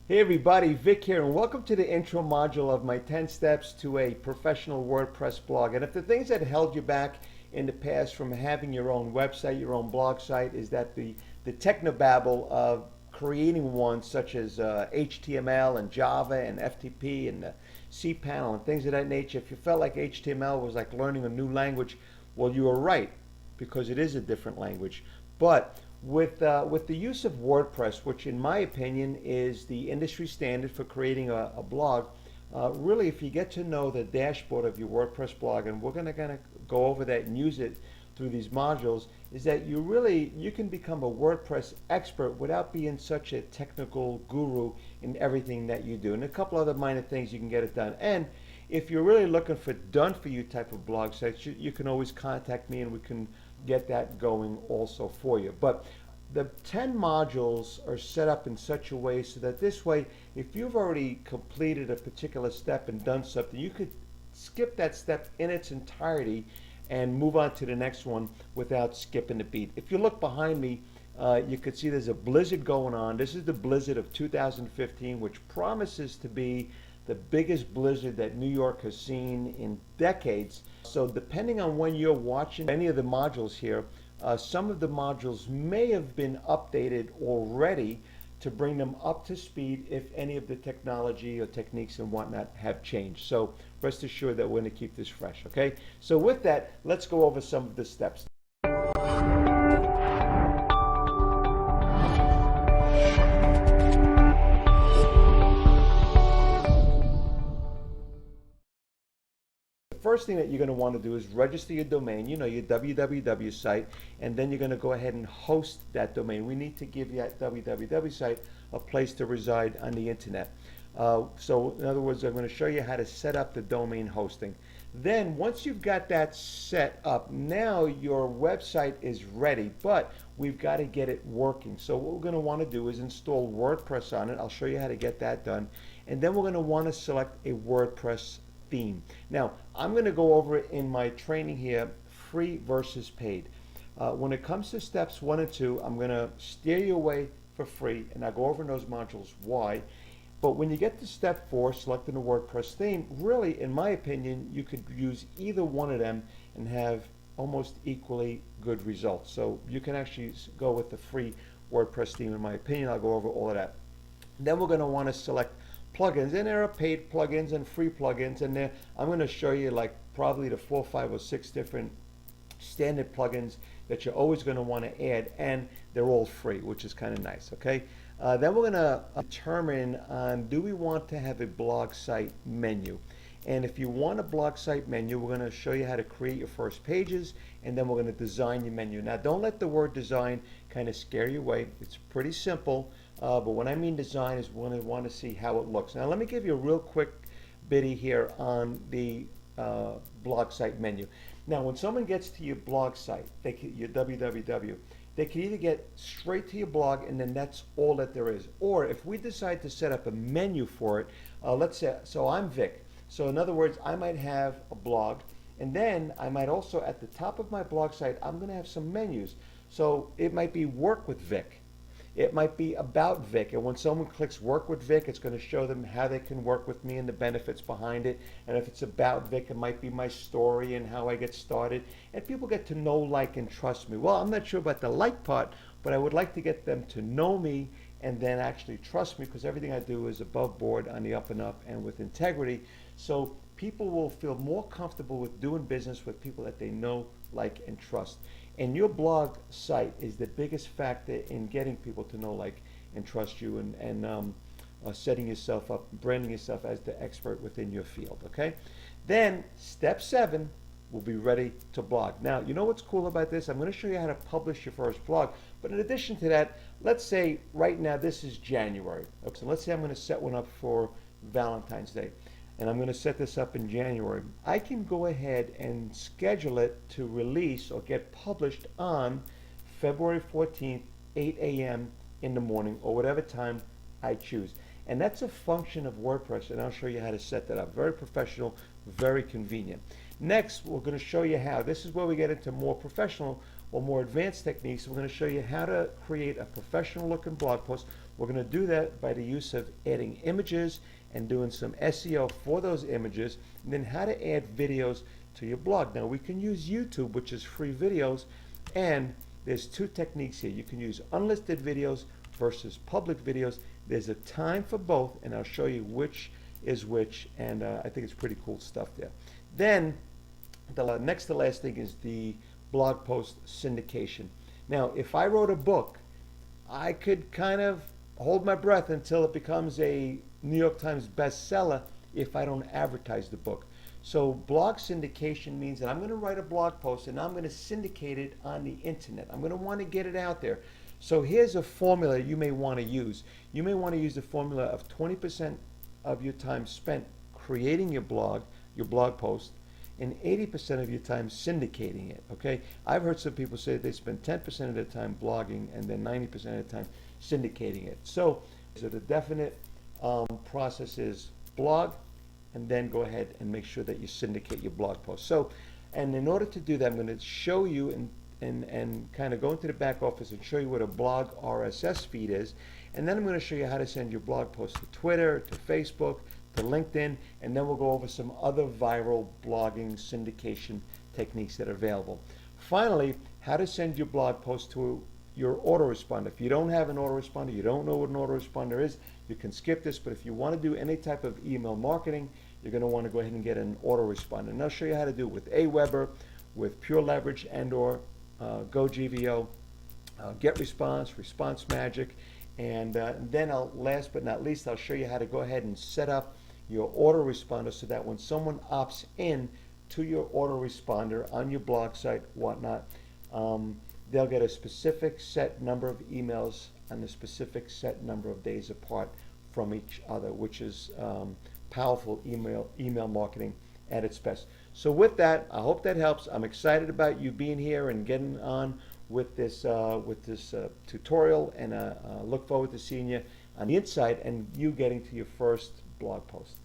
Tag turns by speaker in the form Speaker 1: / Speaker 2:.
Speaker 1: Hey everybody, Vic here, and welcome to the intro module of my 10 steps to a professional WordPress blog. And if the things that held you back in the past from having your own website, your own blog site, is that the technobabble of creating one such as HTML and Java and FTP and cPanel and things of that nature, if you felt like HTML was like learning a new language, well, you were right, because it is a different language. But with the use of WordPress, which in my opinion is the industry standard for creating a blog, really if you get to know the dashboard of your WordPress blog, and we're going to go over that and use it through these modules, is that you can become a WordPress expert without being such a technical guru in everything that you do. And a couple other minor things you can get it done. And if you're really looking for done for you type of blog sites, you can always contact me and we can get that going also for you. But the 10 modules are set up in such a way so that this way, if you've already completed a particular step and done something, you could skip that step in its entirety and move on to the next one without skipping a beat. If you look behind me, you could see there's a blizzard going on. This is the blizzard of 2015, which promises to be the biggest blizzard that New York has seen in decades. So depending on when you're watching any of the modules here, some of the modules may have been updated already to bring them up to speed if any of the technology or techniques and whatnot have changed. So rest assured that we're going to keep this fresh, okay? So with that, let's go over some of the steps. First thing that you're going to want to do is register your domain, your www site, and then you're going to go ahead and host that domain. We need to give that www site a place to reside on the internet. So in other words, I'm going to show you how to set up the domain hosting. Then once you've got that set up, now your website is ready, but we've got to get it working. So what we're going to want to do is install WordPress on it. I'll show you how to get that done. And then we're going to want to select a WordPress theme. Now, I'm going to go over it in my training here, free versus paid. When it comes to steps 1 and 2, I'm going to steer you away for free, and I'll go over in those modules why. But when you get to step 4, selecting a WordPress theme, really, in my opinion, you could use either one of them and have almost equally good results. So you can actually go with the free WordPress theme, in my opinion. I'll go over all of that. Then we're going to want to select plugins, and there are paid plugins and free plugins, and there I'm going to show you like probably the 4, 5, or 6 different standard plugins that you're always going to want to add, and they're all free, which is kind of nice. Okay, then we're going to determine on do we want to have a blog site menu. And if you want a blog site menu, we're going to show you how to create your first pages, and then we're going to design your menu. Now, don't let the word design kind of scare you away. It's pretty simple, but when I mean design is when I want to see how it looks. Now, let me give you a real quick bitty here on the blog site menu. Now, when someone gets to your blog site, your www, they can either get straight to your blog, and then that's all that there is. Or if we decide to set up a menu for it, let's say, so I'm Vic. So in other words, I might have a blog, and then I might also, at the top of my blog site, I'm going to have some menus. So it might be Work with Vic. It might be About Vic. And when someone clicks Work with Vic, it's going to show them how they can work with me and the benefits behind it. And if it's About Vic, it might be my story and how I get started. And people get to know, like, and trust me. Well, I'm not sure about the like part, but I would like to get them to know me and then actually trust me, because everything I do is above board, on the up and up, and with integrity. So people will feel more comfortable with doing business with people that they know, like, and trust. And your blog site is the biggest factor in getting people to know, like, and trust you, and setting yourself up, branding yourself as the expert within your field, okay? Then step 7, will be ready to blog. Now, you know what's cool about this? I'm going to show you how to publish your first blog. But in addition to that, let's say right now this is January. Okay, so let's say I'm going to set one up for Valentine's Day, and I'm going to set this up in January. I can go ahead and schedule it to release or get published on February 14th, 8 a.m. in the morning, or whatever time I choose. And that's a function of WordPress, and I'll show you how to set that up. Very professional, very convenient. Next, we're going to show you how. This is where we get into more professional or more advanced techniques. We're going to show you how to create a professional looking blog post We're going to do that by the use of adding images and doing some SEO for those images, and then how to add videos to your blog. Now we can use YouTube, which is free videos, and there's two techniques here. You can use unlisted videos versus public videos. There's a time for both, and I'll show you which is which, and I think it's pretty cool stuff there. Then the next to last thing is the blog post syndication. Now, if I wrote a book, I could kind of hold my breath until it becomes a New York Times bestseller if I don't advertise the book. So blog syndication means that I'm going to write a blog post and I'm going to syndicate it on the internet. I'm going to want to get it out there. So here's a formula you may want to use. You may want to use the formula of 20% of your time spent creating your blog post, and 80% of your time syndicating it, okay? I've heard some people say they spend 10% of their time blogging and then 90% of the time syndicating it. So the definite process is blog, and then go ahead and make sure that you syndicate your blog post. So, and in order to do that, I'm going to show you and kind of go into the back office and show you what a blog RSS feed is, and then I'm going to show you how to send your blog post to Twitter, to Facebook, to LinkedIn, and then we'll go over some other viral blogging syndication techniques that are available. Finally, how to send your blog post to your autoresponder. If you don't have an autoresponder, you don't know what an autoresponder is, you can skip this, but if you want to do any type of email marketing, you're going to want to go ahead and get an autoresponder. And I'll show you how to do it with Aweber, with Pure Leverage, and or GoGVO, GetResponse, Response Magic, and then last but not least, I'll show you how to go ahead and set up your autoresponder so that when someone opts in to your autoresponder on your blog site, whatnot, they'll get a specific set number of emails and a specific set number of days apart from each other, which is powerful email marketing at its best. So with that, I hope that helps. I'm excited about you being here and getting on with this tutorial, and look forward to seeing you on the inside and you getting to your first blog post.